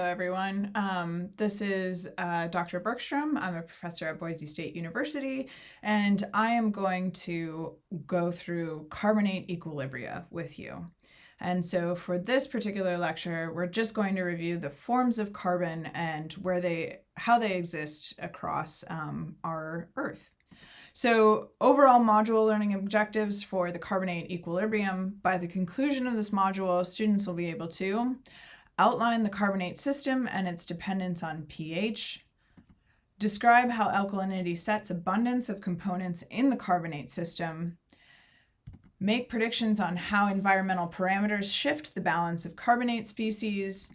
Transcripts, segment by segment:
everyone. This is Dr. Bergstrom. I'm a professor at Boise State University, and I am going to go through carbonate equilibria with you. And so for this particular lecture, we're just going to review the forms of carbon and how they exist across our Earth. So overall module learning objectives for the carbonate equilibrium. By the conclusion of this module, students will be able to outline the carbonate system and its dependence on pH, describe how alkalinity sets abundance of components in the carbonate system, make predictions on how environmental parameters shift the balance of carbonate species,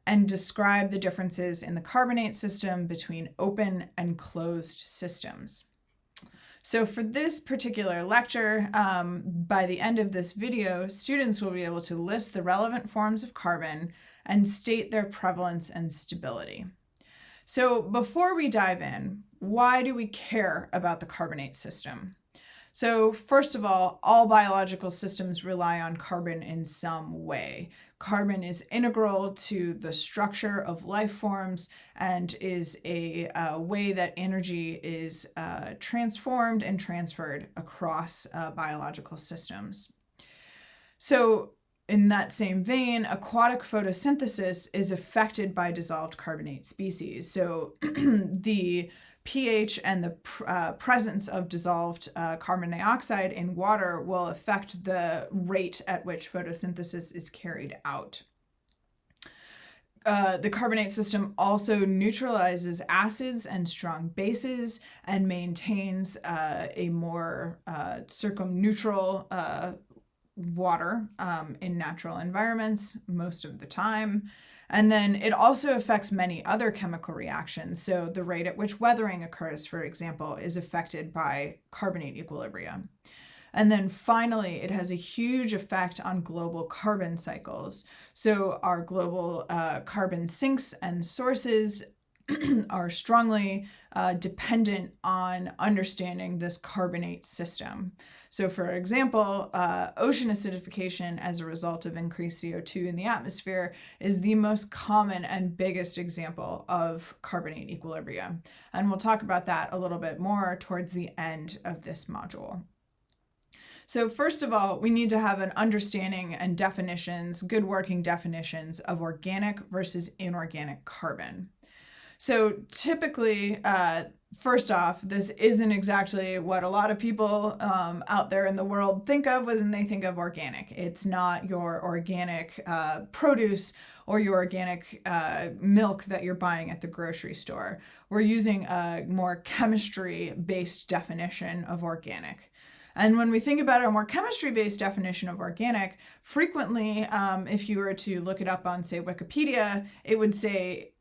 and describe the differences in the carbonate system between open and closed systems. So for this particular lecture, by the end of this video, students will be able to list the relevant forms of carbon and state their prevalence and stability. So before we dive in, why do we care about the carbonate system? So first of all biological systems rely on carbon in some way. Carbon is integral to the structure of life forms and is a way that energy is transformed and transferred across biological systems. So in that same vein, aquatic photosynthesis is affected by dissolved carbonate species. So the pH and the presence of dissolved carbon dioxide in water will affect the rate at which photosynthesis is carried out. The carbonate system also neutralizes acids and strong bases and maintains a more circumneutral water in natural environments most of the time. And then it also affects many other chemical reactions. So the rate at which weathering occurs, for example, is affected by carbonate equilibria. And then finally, it has a huge effect on global carbon cycles. So our global carbon sinks and sources are strongly dependent on understanding this carbonate system. So for example, ocean acidification as a result of increased CO2 in the atmosphere is the most common and biggest example of carbonate equilibria. And we'll talk about that a little bit more towards the end of this module. So first of all, we need to have an understanding and definitions, good working definitions of organic versus inorganic carbon. So typically, first off, this isn't exactly what a lot of people out there in the world think of when they think of organic. It's not your organic produce or your organic milk that you're buying at the grocery store. We're using a more chemistry-based definition of organic. And when we think about a more chemistry-based definition of organic, frequently, if you were to look it up on, say, Wikipedia, it would say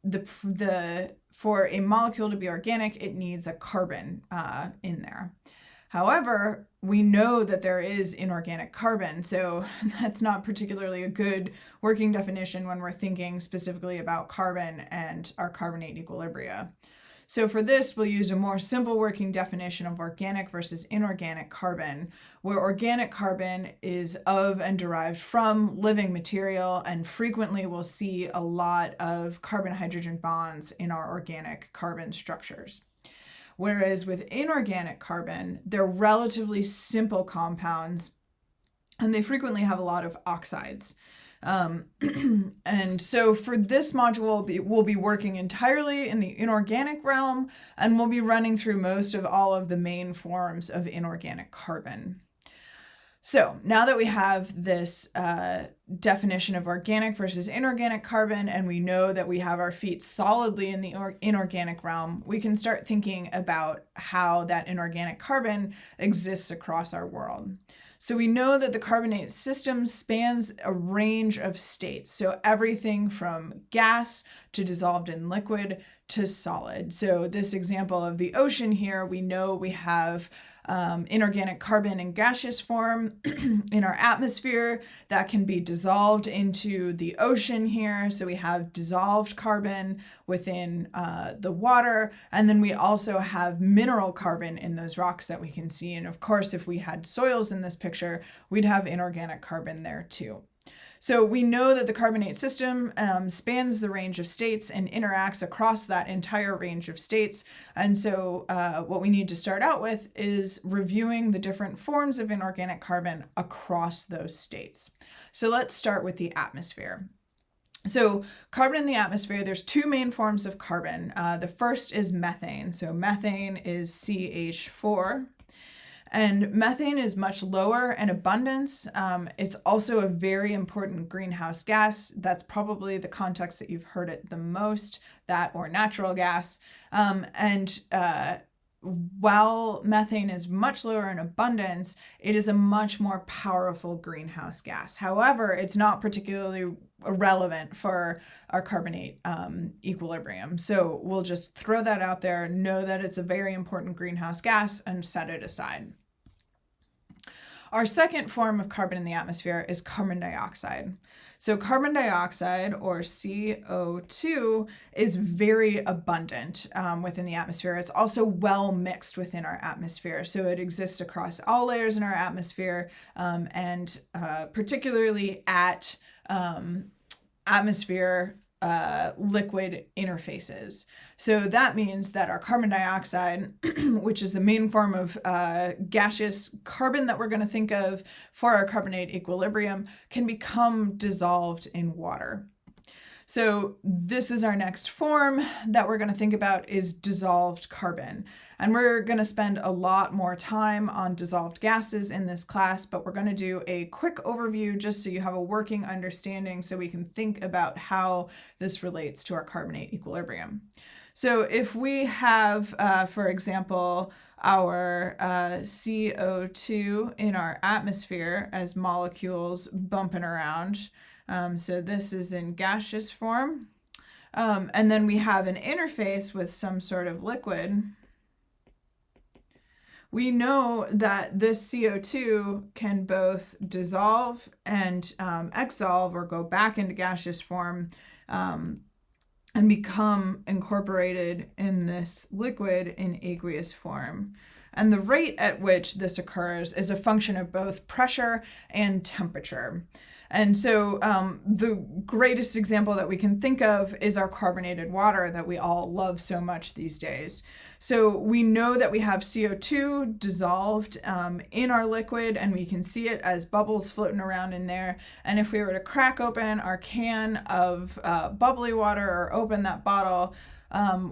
for a molecule to be organic, it needs a carbon in there. However, we know that there is inorganic carbon, so that's not particularly a good working definition when we're thinking specifically about carbon and our carbonate equilibria. So for this, we'll use a more simple working definition of organic versus inorganic carbon, where organic carbon is of and derived from living material, and frequently we'll see a lot of carbon-hydrogen bonds in our organic carbon structures. Whereas with inorganic carbon, they're relatively simple compounds, and they frequently have a lot of oxides. And so for this module, we'll be working entirely in the inorganic realm, and we'll be running through most of all of the main forms of inorganic carbon. So now that we have this definition of organic versus inorganic carbon, and we know that we have our feet solidly in the inorganic realm, we can start thinking about how that inorganic carbon exists across our world. So we know that the carbonate system spans a range of states. So everything from gas to dissolved in liquid to solid. So this example of the ocean here, we know we have inorganic carbon in gaseous form in our atmosphere that can be dissolved into the ocean here. So we have dissolved carbon within the water, and then we also have mineral carbon in those rocks that we can see. And of course, if we had soils in this picture, we'd have inorganic carbon there too. So we know that the carbonate system spans the range of states and interacts across that entire range of states. And so what we need to start out with is reviewing the different forms of inorganic carbon across those states. So let's start with the atmosphere. So carbon in the atmosphere, there's two main forms of carbon. The first is methane. So methane is CH4. And methane is much lower in abundance. It's also a very important greenhouse gas. That's probably the context that you've heard it the most, that or natural gas. While methane is much lower in abundance, it is a much more powerful greenhouse gas. However, it's not particularly relevant for our carbonate equilibrium. So we'll just throw that out there, know that it's a very important greenhouse gas, and set it aside. Our second form of carbon in the atmosphere is carbon dioxide. So carbon dioxide, or CO2, is very abundant within the atmosphere. It's also well mixed within our atmosphere. So it exists across all layers in our atmosphere, and particularly at atmosphere liquid interfaces. So that means that our carbon dioxide, which is the main form of gaseous carbon that we're going to think of for our carbonate equilibrium, can become dissolved in water. So this is our next form that we're going to think about, is dissolved carbon. And we're going to spend a lot more time on dissolved gases in this class, but we're going to do a quick overview just so you have a working understanding so we can think about how this relates to our carbonate equilibrium. So if we have, for example, our CO2 in our atmosphere as molecules bumping around, so this is in gaseous form. And then we have an interface with some sort of liquid. We know that this CO2 can both dissolve and exsolve, or go back into gaseous form and become incorporated in this liquid in aqueous form. And the rate at which this occurs is a function of both pressure and temperature. And so the greatest example that we can think of is our carbonated water that we all love so much these days. So we know that we have CO2 dissolved in our liquid, and we can see it as bubbles floating around in there. And if we were to crack open our can of bubbly water, or open that bottle,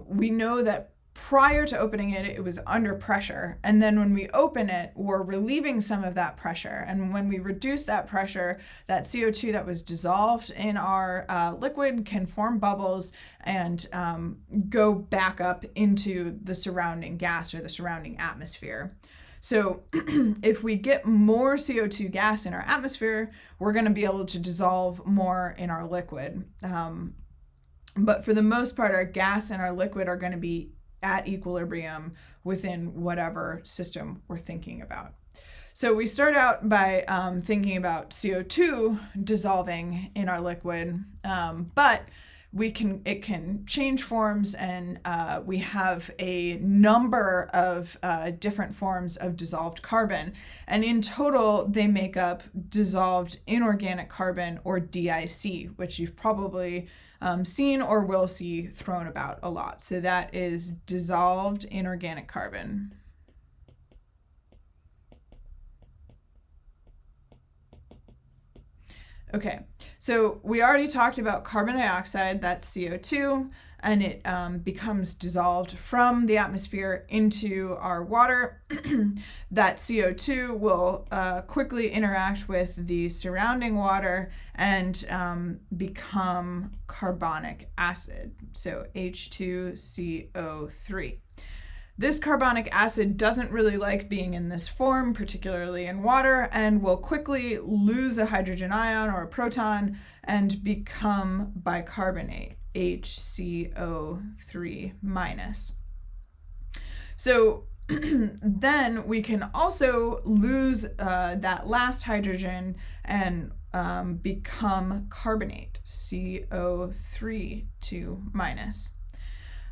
we know that prior to opening it, it was under pressure. And then when we open it, we're relieving some of that pressure. And when we reduce that pressure, that CO2 that was dissolved in our liquid can form bubbles and go back up into the surrounding gas or the surrounding atmosphere. So if we get more CO2 gas in our atmosphere, we're going to be able to dissolve more in our liquid. But for the most part, our gas and our liquid are going to be at equilibrium within whatever system we're thinking about. So we start out by thinking about CO2 dissolving in our liquid, but it can change forms, and we have a number of different forms of dissolved carbon, and in total they make up dissolved inorganic carbon, or DIC, which you've probably seen or will see thrown about a lot. So that is dissolved inorganic carbon. Okay, so we already talked about carbon dioxide, that's CO2, and it becomes dissolved from the atmosphere into our water. That CO2 will quickly interact with the surrounding water and become carbonic acid, so H2CO3. This carbonic acid doesn't really like being in this form, particularly in water, and will quickly lose a hydrogen ion or a proton and become bicarbonate, HCO3 minus. So then we can also lose that last hydrogen and become carbonate, CO3 2 minus.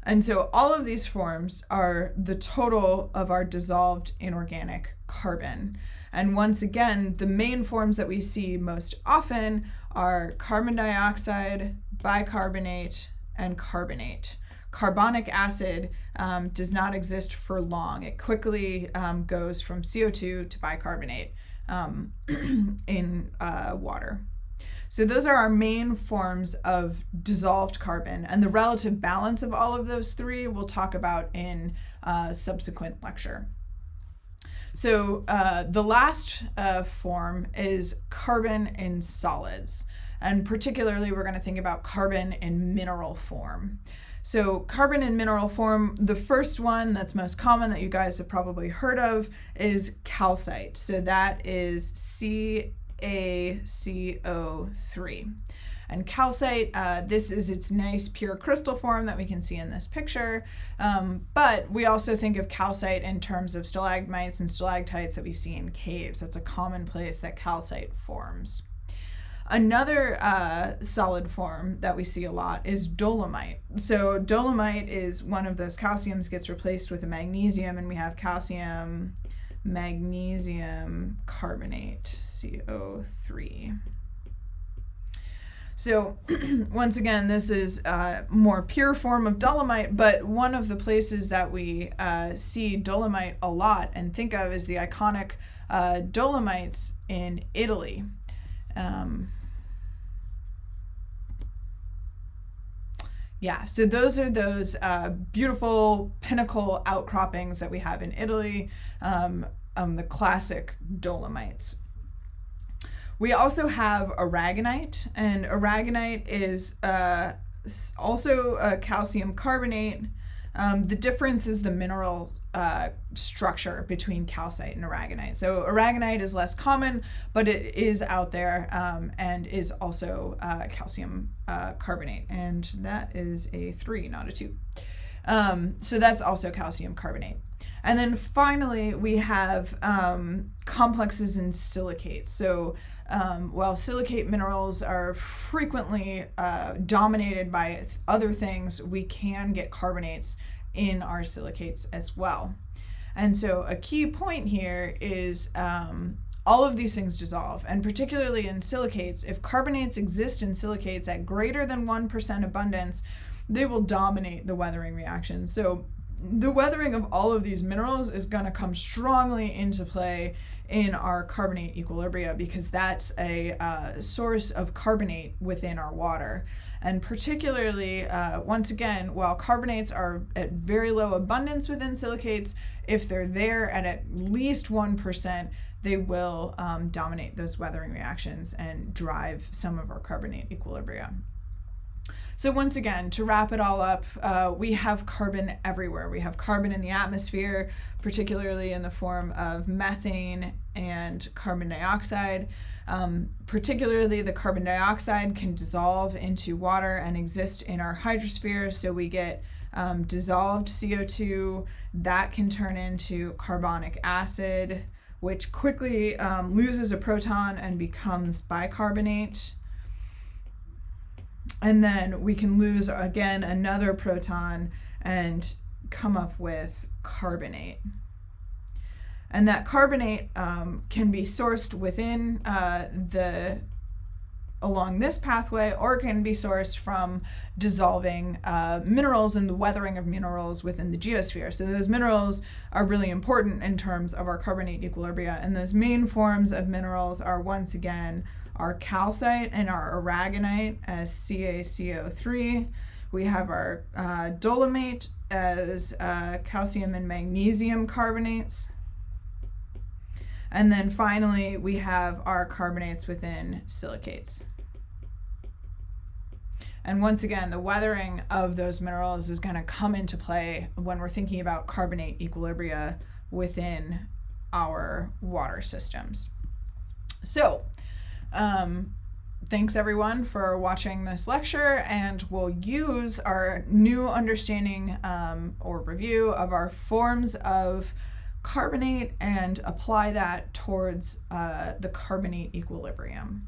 And so all of these forms are the total of our dissolved inorganic carbon. And once again, the main forms that we see most often are carbon dioxide, bicarbonate, and carbonate. Carbonic acid does not exist for long. It quickly goes from CO2 to bicarbonate in water. So those are our main forms of dissolved carbon, and the relative balance of all of those three we'll talk about in a subsequent lecture. So the last form is carbon in solids, and particularly we're going to think about carbon in mineral form. So carbon in mineral form, the first one that's most common that you guys have probably heard of is calcite. So that is CaCO3. And calcite, this is its nice pure crystal form that we can see in this picture. But we also think of calcite in terms of stalagmites and stalactites that we see in caves. That's a common place that calcite forms. Another solid form that we see a lot is dolomite. So dolomite is one of those calciums gets replaced with a magnesium, and we have calcium magnesium carbonate, CO3. So once again, this is a more pure form of dolomite, but one of the places that we see dolomite a lot and think of is the iconic Dolomites in Italy. So those are those beautiful pinnacle outcroppings that we have in Italy, the classic Dolomites. We also have aragonite, and aragonite is also a calcium carbonate. The difference is the mineral structure between calcite and aragonite. So aragonite is less common, but it is out there and is also calcium carbonate, and that is a 3, not a 2. So that's also calcium carbonate. And then finally, we have complexes in silicates. So while silicate minerals are frequently dominated by other things, we can get carbonates in our silicates as well. And so a key point here is all of these things dissolve, and particularly in silicates, if carbonates exist in silicates at greater than 1% abundance, they will dominate the weathering reaction. So the weathering of all of these minerals is going to come strongly into play in our carbonate equilibria, because that's a source of carbonate within our water. And particularly, once again, while carbonates are at very low abundance within silicates, if they're there at least 1%, they will dominate those weathering reactions and drive some of our carbonate equilibria. So once again, to wrap it all up, we have carbon everywhere. We have carbon in the atmosphere, particularly in the form of methane and carbon dioxide. Particularly the carbon dioxide can dissolve into water and exist in our hydrosphere, so we get dissolved CO2 that can turn into carbonic acid, which quickly loses a proton and becomes bicarbonate. And then we can lose, again, another proton and come up with carbonate. And that carbonate can be sourced within along this pathway, or can be sourced from dissolving minerals and the weathering of minerals within the geosphere. So those minerals are really important in terms of our carbonate equilibria. And those main forms of minerals are, once again, our calcite and our aragonite as CaCO3. We have our dolomite as calcium and magnesium carbonates. And then finally, we have our carbonates within silicates. And once again, the weathering of those minerals is going to come into play when we're thinking about carbonate equilibria within our water systems. So, thanks everyone for watching this lecture, and we'll use our new understanding or review of our forms of carbonate and apply that towards the carbonate equilibrium.